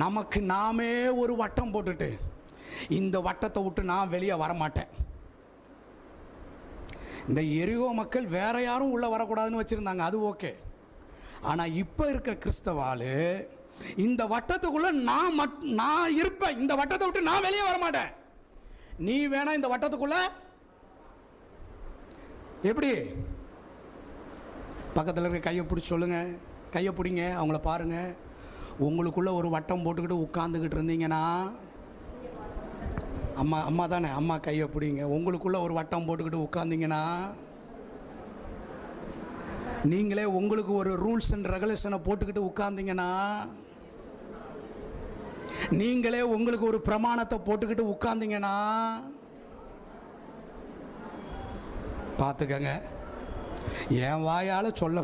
நமக்கு நாமே ஒரு வட்டம் போட்டுட்டு இந்த வட்டத்தை விட்டு நான் வெளியே வரமாட்டேன். இந்த எரிகோ மக்கள் வேற யாரும் உள்ளே வரக்கூடாதுன்னு வச்சுருந்தாங்க, அது ஓகே. ஆனால் இப்போ இருக்க கிறிஸ்தவாள் இந்த வட்டத்துக்குள்ளே நான் இருப்பேன், இந்த வட்டத்தை விட்டு நான் வெளியே வரமாட்டேன், நீ வேணா இந்த வட்டத்துக்குள்ளே. எப்படி? பக்கத்தில் இருக்க கையை பிடிச்சி சொல்லுங்கள், கையை பிடிங்க, அவங்கள பாருங்கள். உங்களுக்குள்ளே ஒரு வட்டம் போட்டுக்கிட்டு உட்காந்துக்கிட்டு இருந்தீங்கன்னா, அம்மா தானே, அம்மா கையை பிடிங்க. உங்களுக்குள்ளே ஒரு வட்டம் போட்டுக்கிட்டு உட்காந்திங்கன்னா, நீங்களே உங்களுக்கு ஒரு ரூல்ஸ் அண்ட் ரெகுலேஷனை போட்டுக்கிட்டு உட்காந்திங்கன்னா, நீங்களே உங்களுக்கு ஒரு பிரமாணத்தை போட்டுக்கிட்டு உட்காந்திங்கன்னா, பார்த்துக்கங்க. என் வாயால் சொல்ல